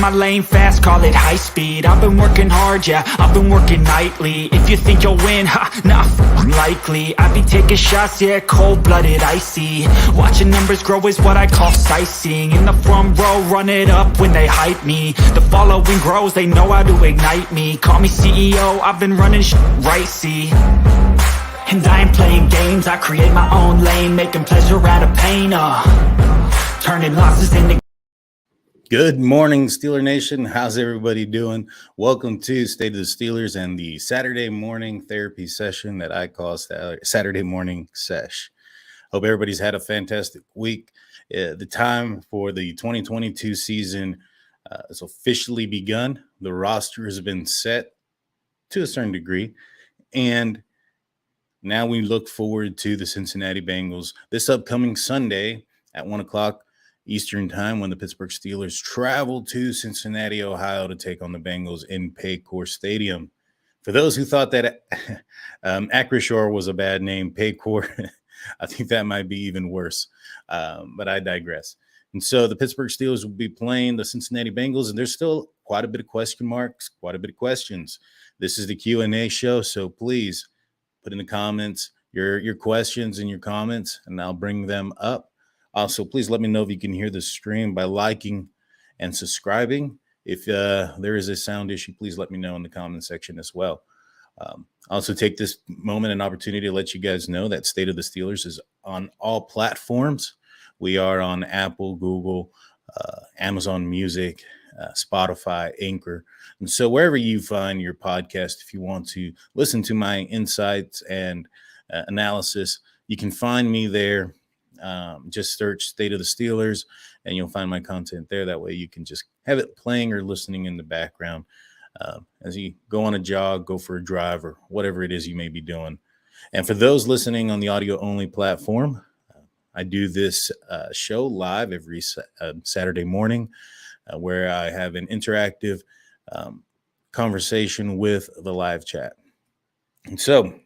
my lane fast, call it high speed. I've been working hard, yeah, I've been working nightly. If you think you'll win, nah, unlikely. I be taking shots, yeah, cold-blooded, icy. Watching numbers grow is what I call sightseeing. In the front row, run it up when they hype me. The following grows, they know how to ignite me. Call me CEO, I've been running right, see. And I ain't playing games, I create my own lane, making pleasure out of pain, turning losses into... Good morning, Steeler Nation. How's everybody doing? Welcome to State of the Steelers and the Saturday morning therapy session that I call Saturday Morning Sesh. Hope everybody's had a fantastic week. The time for the 2022 season has officially begun. The roster has been set to a certain degree, and now we look forward to the Cincinnati Bengals this upcoming Sunday at 1 o'clock Eastern time when the Pittsburgh Steelers travel to Cincinnati, Ohio to take on the Bengals in Paycor Stadium. For those who thought that Acrisure was a bad name, Paycor, I think that might be even worse, but I digress. And so the Pittsburgh Steelers will be playing the Cincinnati Bengals, and there's still quite a bit of question marks, quite a bit of questions. This is the Q&A show, so please put in the comments your questions and your comments, and I'll bring them up. Also, please let me know if you can hear the stream by liking and subscribing. If there is a sound issue, please let me know in the comment section as well. Also, take this moment and opportunity to let you guys know that State of the Steelers is on all platforms. We are on Apple, Google, Amazon Music, Spotify, Anchor. And so wherever you find your podcast, if you want to listen to my insights and analysis, you can find me there. Just search State of the Steelers and you'll find my content there. That way you can just have it playing or listening in the background as you go on a jog, go for a drive, or whatever it is you may be doing. And for those listening on the audio only platform, I do this show live every Saturday morning where I have an interactive conversation with the live chat. And so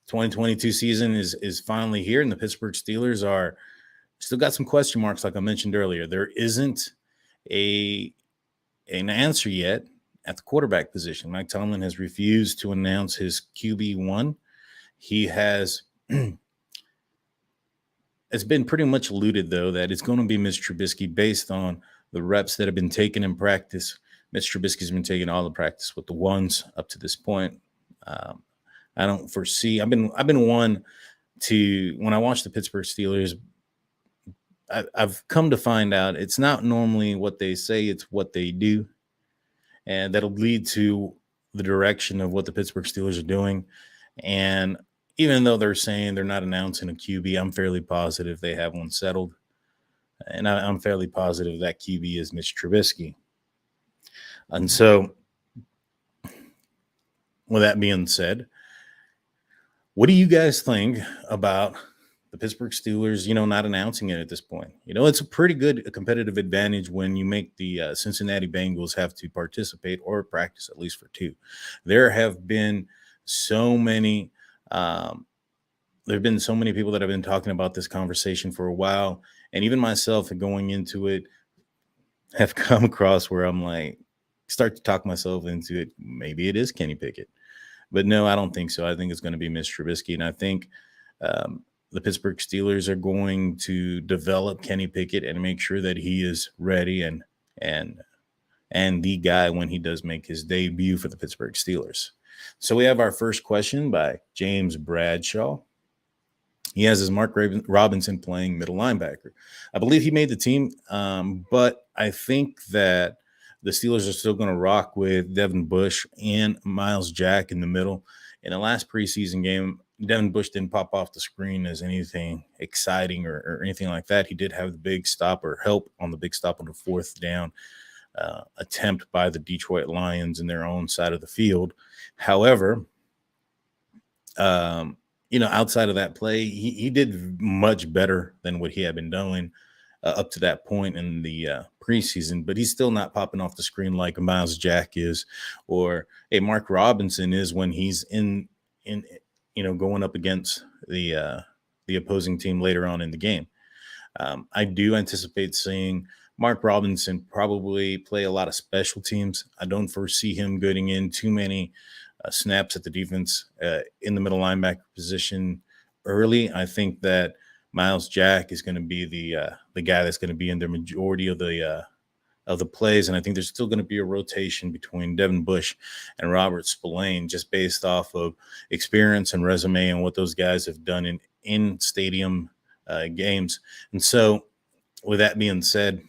2022 season is finally here, and the Pittsburgh Steelers are still got some question marks, like I mentioned earlier. There isn't an answer yet at the quarterback position. Mike Tomlin has refused to announce his QB1. He has it's been pretty much alluded, though, that it's going to be Mitch Trubisky based on the reps that have been taken in practice. Mitch Trubisky's been taking all the practice with the ones up to this point. I don't foresee. I've been one to, when I watch the Pittsburgh Steelers, I've come to find out it's not normally what they say, it's what they do. And that'll lead to the direction of what the Pittsburgh Steelers are doing. And even though they're saying they're not announcing a QB, I'm fairly positive they have one settled. And I'm fairly positive that QB is Mitch Trubisky. And so, with that being said, what do you guys think about the Pittsburgh Steelers, not announcing it at this point? It's a pretty good competitive advantage when you make the Cincinnati Bengals have to participate or practice at least for two. There have been so many people that have been talking about this conversation for a while. And even myself going into it have come across where I'm like, start to talk myself into it. Maybe it is Kenny Pickett. But no, I don't think so. I think it's going to be Mitch Trubisky. And I think the Pittsburgh Steelers are going to develop Kenny Pickett and make sure that he is ready and the guy when he does make his debut for the Pittsburgh Steelers. So we have our first question by James Bradshaw. He has his Mark Robinson playing middle linebacker. I believe he made the team, but I think that the Steelers are still going to rock with Devin Bush and Miles Jack in the middle. In the last preseason game, Devin Bush didn't pop off the screen as anything exciting or anything like that. He did have the big stop or help on the big stop on the fourth down attempt by the Detroit Lions in their own side of the field. However, outside of that play, he did much better than what he had been doing up to that point in the preseason, but he's still not popping off the screen like Miles Jack is, or a Mark Robinson is when he's in going up against the opposing team later on in the game. I do anticipate seeing Mark Robinson probably play a lot of special teams. I don't foresee him getting in too many snaps at the defense in the middle linebacker position early. I think that Miles Jack is going to be the guy that's going to be in the majority of the plays, and I think there's still going to be a rotation between Devin Bush and Robert Spillane, just based off of experience and resume and what those guys have done in stadium games. And so, with that being said,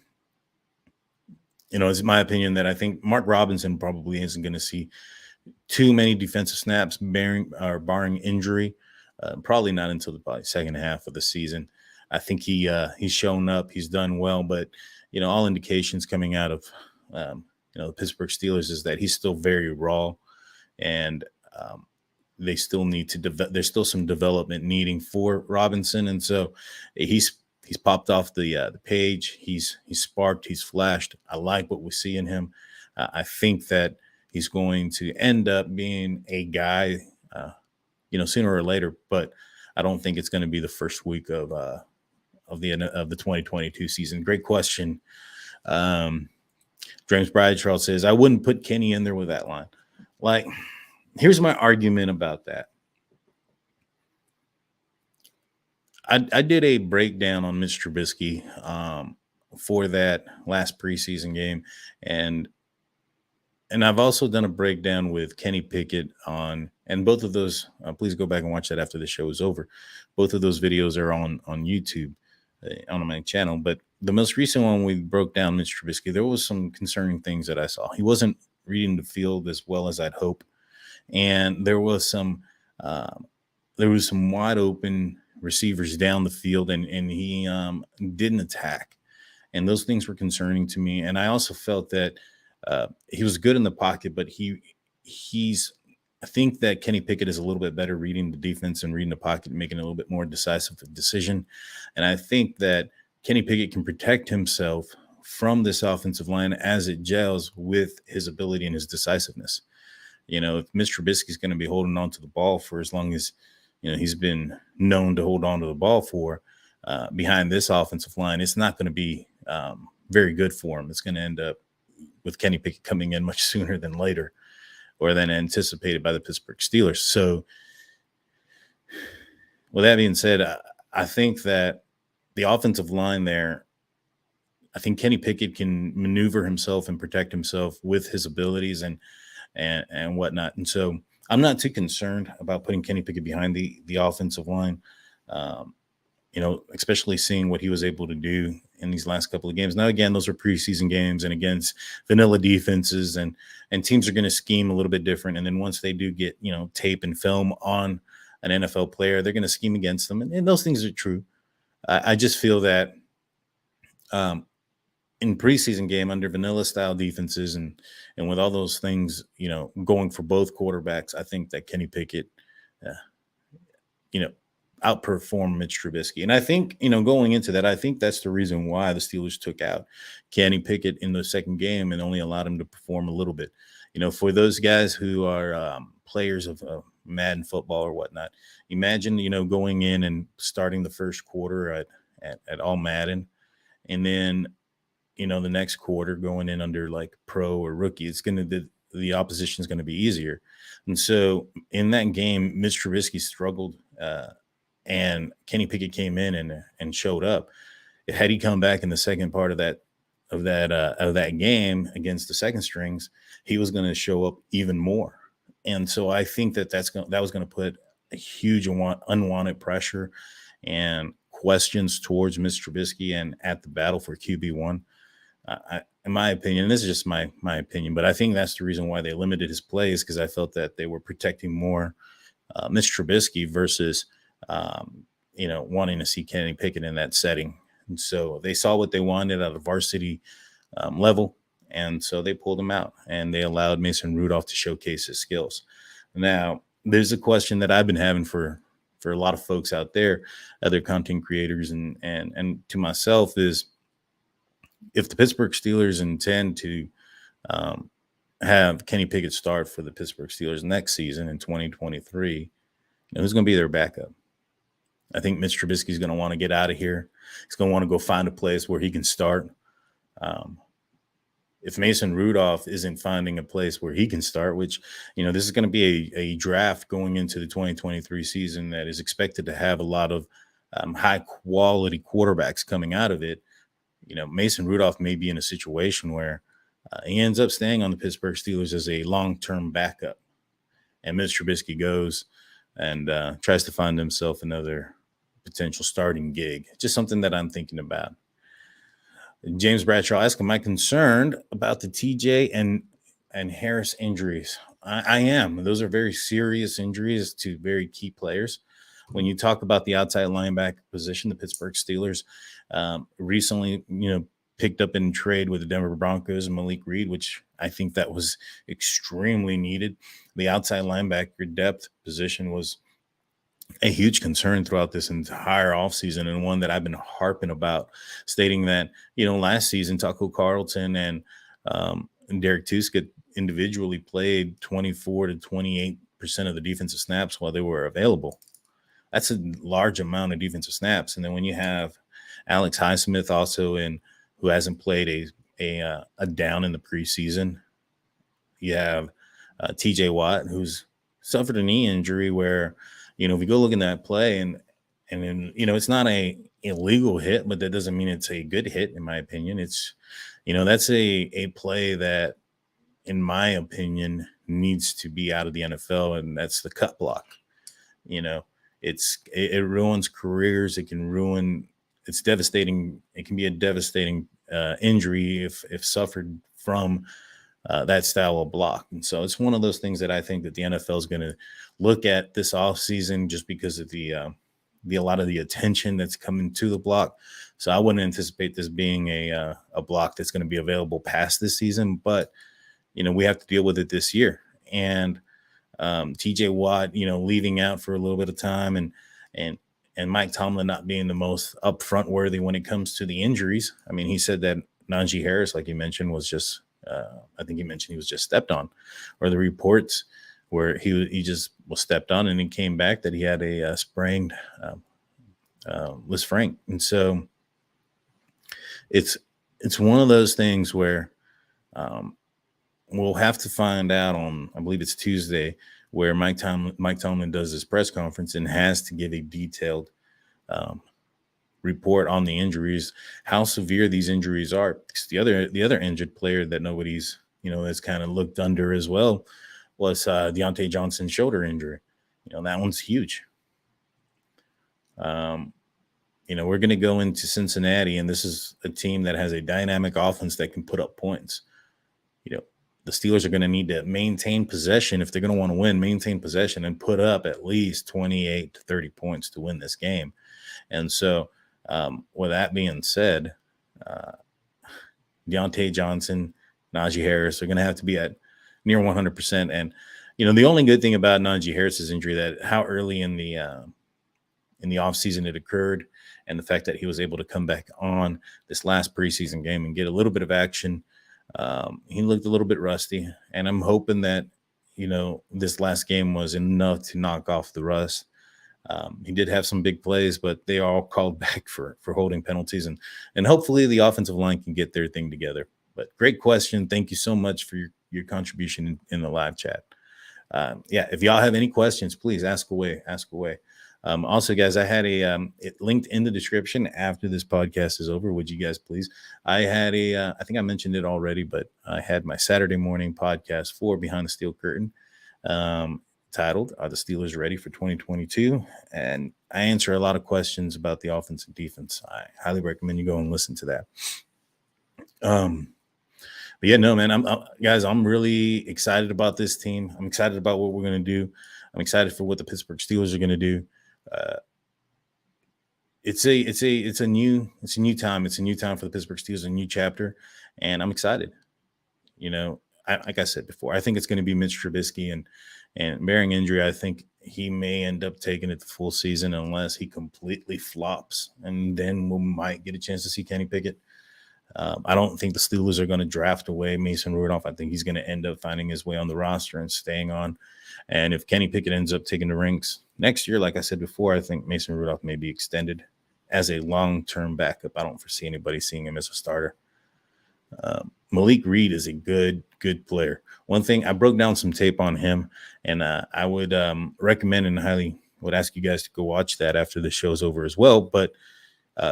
it's my opinion that I think Mark Robinson probably isn't going to see too many defensive snaps barring injury. Probably not until the second half of the season. I think he's shown up, he's done well, but all indications coming out of the Pittsburgh Steelers is that he's still very raw, and they still need to there's still some development needing for Robinson, and so he's popped off the page. He's sparked, he's flashed. I like what we see in him. I think that he's going to end up being a guy, sooner or later, but I don't think it's going to be the first week of the 2022 season. Great question. James Bradshaw says, I wouldn't put Kenny in there with that line. Like, here's my argument about that. I did a breakdown on Mitch Trubisky for that last preseason game, and I've also done a breakdown with Kenny Pickett and both of those. Please go back and watch that after the show is over. Both of those videos are on YouTube on my channel. But the most recent one, we broke down Mitch Trubisky. There was some concerning things that I saw. He wasn't reading the field as well as I'd hope, and there was some wide open receivers down the field, and he didn't attack, and those things were concerning to me. And I also felt that he was good in the pocket, but I think that Kenny Pickett is a little bit better reading the defense and reading the pocket and making a little bit more decisive decision. And I think that Kenny Pickett can protect himself from this offensive line as it gels with his ability and his decisiveness. If Mr. Trubisky is going to be holding on to the ball for as long as he's been known to hold on to the ball for behind this offensive line, it's not going to be very good for him. It's going to end up with Kenny Pickett coming in much sooner than later, or than anticipated by the Pittsburgh Steelers. So, with that being said, I think that the offensive line there, I think Kenny Pickett can maneuver himself and protect himself with his abilities and whatnot. And so, I'm not too concerned about putting Kenny Pickett behind the offensive line. Especially seeing what he was able to do in these last couple of games. Now, again, those are preseason games and against vanilla defenses, and teams are going to scheme a little bit different. And then once they do get, tape and film on an NFL player, they're going to scheme against them. And those things are true. I just feel that in preseason game under vanilla style defenses and with all those things, going for both quarterbacks, I think that Kenny Pickett, outperform Mitch Trubisky. And I think, going into that, I think that's the reason why the Steelers took out Kenny Pickett in the second game and only allowed him to perform a little bit. For those guys who are players of Madden football or whatnot, imagine, going in and starting the first quarter at all Madden, and then, the next quarter going in under like pro or rookie. It's going to, the opposition is going to be easier. And so in that game, Mitch Trubisky struggled, and Kenny Pickett came in and showed up. Had he come back in the second part of that game against the second strings, he was going to show up even more. And so I think that was going to put a huge unwanted pressure and questions towards Mr. Trubisky and at the battle for QB1. In my opinion, and this is just my opinion, but I think that's the reason why they limited his plays, because I felt that they were protecting more Mr. Trubisky versus wanting to see Kenny Pickett in that setting. And so they saw what they wanted out of varsity level, and so they pulled him out, and they allowed Mason Rudolph to showcase his skills. Now, there's a question that I've been having for a lot of folks out there, other content creators, and to myself, is if the Pittsburgh Steelers intend to have Kenny Pickett start for the Pittsburgh Steelers next season in 2023, who's going to be their backup? I think Mitch Trubisky is going to want to get out of here. He's going to want to go find a place where he can start. If Mason Rudolph isn't finding a place where he can start, which, this is going to be a draft going into the 2023 season that is expected to have a lot of high quality quarterbacks coming out of it. Mason Rudolph may be in a situation where he ends up staying on the Pittsburgh Steelers as a long-term backup. And Mitch Trubisky goes and tries to find himself another potential starting gig. Just something that I'm thinking about. James Bradshaw asked, am I concerned about the TJ and Harris injuries? I am. Those are very serious injuries to very key players. When you talk about the outside linebacker position, the Pittsburgh Steelers recently, picked up in trade with the Denver Broncos and Malik Reed, which I think that was extremely needed. The outside linebacker depth position was a huge concern throughout this entire offseason, and one that I've been harping about, stating that, last season, Taco Carlton and Derek Tuska individually played 24 to 28% of the defensive snaps while they were available. That's a large amount of defensive snaps. And then when you have Alex Highsmith also who hasn't played a down in the preseason, you have TJ Watt, who's suffered a knee injury where, if you go look in that play and then, it's not a illegal hit, but that doesn't mean it's a good hit, in my opinion. It's, that's a play that, in my opinion, needs to be out of the NFL, and that's the cut block. It ruins careers. It's devastating. It can be a devastating injury if suffered from that style of block. And so it's one of those things that I think that the NFL is going to look at this offseason, just because of a lot of the attention that's coming to the block. So I wouldn't anticipate this being a block that's going to be available past this season, but we have to deal with it this year. And TJ Watt, leaving out for a little bit of time, and Mike Tomlin not being the most upfront worthy when it comes to the injuries. I mean, he said that Najee Harris, like you mentioned, was just I think he mentioned he was just stepped on, or the reports where he just was stepped on, and he came back that he had a sprained Liz Frank. And so it's one of those things where we'll have to find out on, I believe it's Tuesday, where Mike Tomlin does his press conference and has to give a detailed report on the injuries, how severe these injuries are. Because the other injured player that nobody's, has kind of looked under as well was Deontay Johnson's shoulder injury. That one's huge. We're going to go into Cincinnati, and this is a team that has a dynamic offense that can put up points. The Steelers are going to need to maintain possession if they're going to want to win, maintain possession and put up at least 28 to 30 points to win this game. And so with that being said, Deontay Johnson, Najee Harris are going to have to be at near 100%. And, the only good thing about Najee Harris's injury, that how early in the offseason it occurred, and the fact that he was able to come back on this last preseason game and get a little bit of action. He looked a little bit rusty, and I'm hoping that, this last game was enough to knock off the rust. He did have some big plays, but they are all called back for holding penalties, and hopefully the offensive line can get their thing together. But great question. Thank you so much for your contribution in the live chat. If y'all have any questions, please ask away. Also, guys, I had it linked in the description after this podcast is over. Would you guys please? I had I think I mentioned it already, but I had my Saturday morning podcast for Behind the Steel Curtain, titled "Are the Steelers Ready for 2022?" And I answer a lot of questions about the offense and defense. I highly recommend you go and listen to that. But yeah, no, man, I'm really excited about this team. I'm excited about what we're going to do. I'm excited for what the Pittsburgh Steelers are going to do. It's a new time. It's a new time for the Pittsburgh Steelers, a new chapter, and I'm excited. Like I said before, I think it's going to be Mitch Trubisky, and bearing injury, I think he may end up taking it the full season unless he completely flops, and then we might get a chance to see Kenny Pickett. I don't think the Steelers are going to draft away Mason Rudolph. I think he's going to end up finding his way on the roster and staying on. And if Kenny Pickett ends up taking the ranks next year, like I said before, I think Mason Rudolph may be extended as a long-term backup. I don't foresee anybody seeing him as a starter. Malik Reed is a good player. One thing, I broke down some tape on him, and I would recommend and highly would ask you guys to go watch that after the show's over as well. But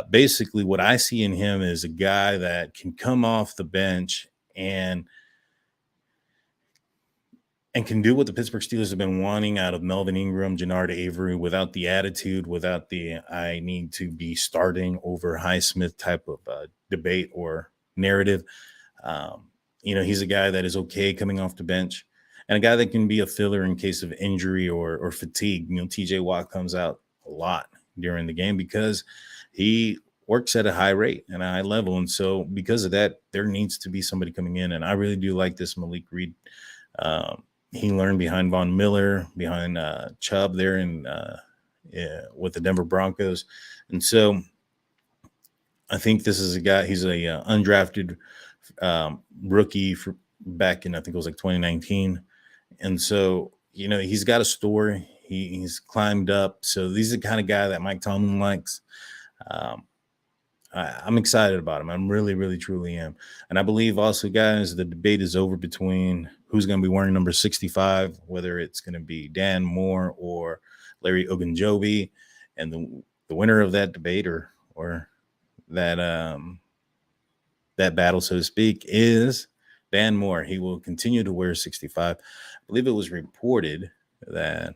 basically, what I see in him is a guy that can come off the bench and can do what the Pittsburgh Steelers have been wanting out of Melvin Ingram, Jannard Avery, without the attitude, without the I need to be starting over Highsmith type of debate or narrative. He's a guy that is okay coming off the bench and a guy that can be a filler in case of injury or fatigue. TJ Watt comes out a lot during the game because he works at a high rate and a high level. And so because of that, there needs to be somebody coming in. And I really do like this Malik Reed. He learned behind Von Miller, behind Chubb there with the Denver Broncos. And so I think this is a guy, he's a undrafted rookie for back in, I think it was like 2019. And so, he's got a story. He's climbed up. So he's the kind of guy that Mike Tomlin likes. I'm excited about him. I'm really, really, truly am. And I believe also, guys, the debate is over between who's going to be wearing number 65, whether it's going to be Dan Moore or Larry Ogunjobi. And the winner of that debate or that that battle, so to speak, is Dan Moore. He will continue to wear 65. I believe it was reported that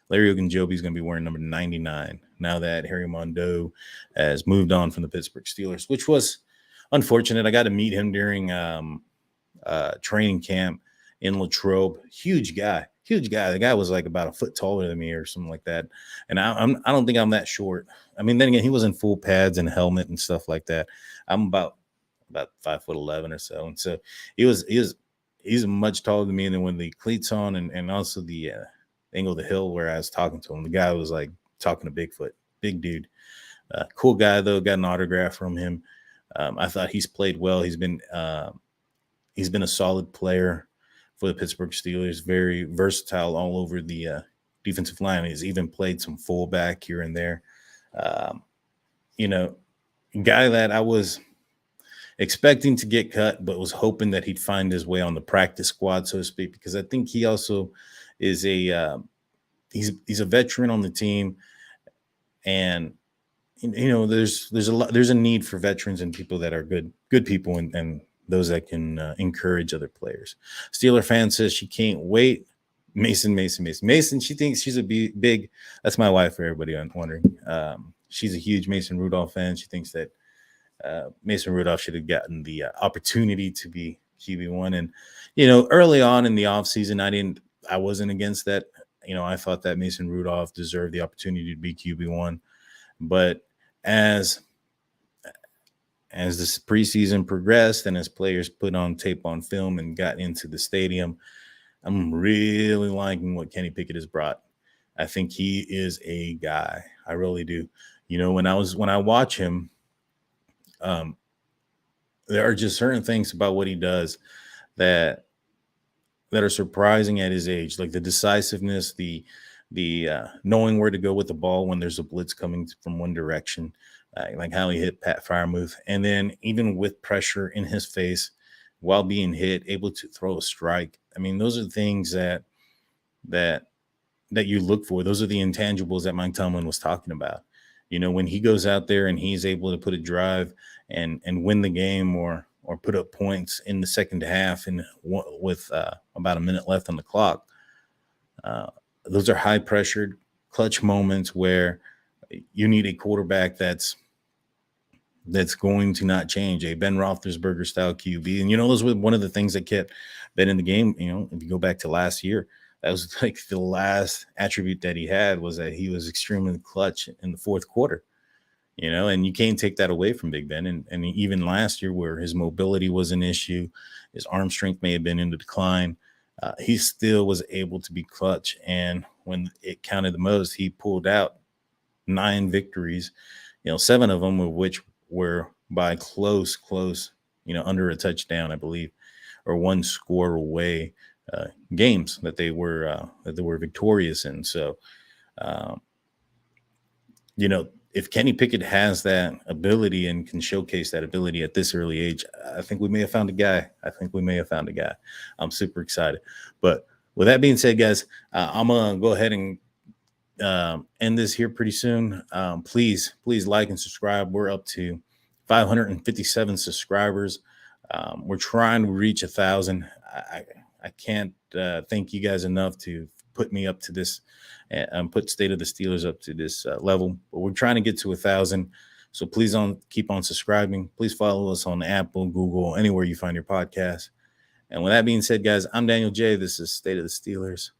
Larry Ogunjobi is going to be wearing number 99 now that Harry Mondeau has moved on from the Pittsburgh Steelers, which was unfortunate. I got to meet him during training camp in Latrobe. Huge guy. The guy was like about a foot taller than me or something like that. And I don't think I'm that short. I mean, then again, he was in full pads and helmet and stuff like that. I'm about 5'11" or so. And so he's much taller than me. And then when the cleats on and also the angle of the hill where I was talking to him, the guy was like talking to Bigfoot, big dude. Cool guy though. Got an autograph from him. I thought he's played well. He's been a solid player for the Pittsburgh Steelers. Very versatile all over the defensive line. He's even played some fullback here and there. Guy that I was expecting to get cut, but was hoping that he'd find his way on the practice squad, so to speak, because I think he also is he's a veteran on the team, and there's a need for veterans and people that are good people and those that can encourage other players. Steeler fan says she can't wait. Mason. She thinks she's a big. That's my wife for everybody wondering. She's a huge Mason Rudolph fan. She thinks that Mason Rudolph should have gotten the opportunity to be QB1. And, early on in the offseason, I wasn't against that. I thought that Mason Rudolph deserved the opportunity to be QB1. But as this preseason progressed and as players put on tape on film and got into the stadium, I'm really liking what Kenny Pickett has brought. I think he is a guy. I really do. When I watch him, there are just certain things about what he does that are surprising at his age, like the decisiveness, the knowing where to go with the ball when there's a blitz coming from one direction, like how he hit Pat Freiermuth, and then even with pressure in his face while being hit, able to throw a strike. I mean, those are things that you look for. Those are the intangibles that Mike Tomlin was talking about. When he goes out there and he's able to put a drive and win the game or put up points in the second half and with about a minute left on the clock, those are high pressured clutch moments where you need a quarterback that's going to not change, a Ben Roethlisberger style QB. And, those were one of the things that kept Ben in the game. If you go back to last year, that was like the last attribute that he had, was that he was extremely clutch in the fourth quarter, and you can't take that away from Big Ben. And even last year, where his mobility was an issue, his arm strength may have been in the decline, he still was able to be clutch. And when it counted the most, he pulled out 9 victories, 7 of them of which were by close, under a touchdown, I believe, or one score away games that they were victorious in. So, if Kenny Pickett has that ability and can showcase that ability at this early age, I think we may have found a guy. I'm super excited. But with that being said, guys, I'm going to go ahead and end this here pretty soon. Please like and subscribe. We're up to 557 subscribers. We're trying to reach 1,000. I can't thank you guys enough to put me up to this and put State of the Steelers up to this level. But we're trying to get to 1,000. So please keep on subscribing. Please follow us on Apple, Google, anywhere you find your podcast. And with that being said, guys, I'm Daniel J. This is State of the Steelers.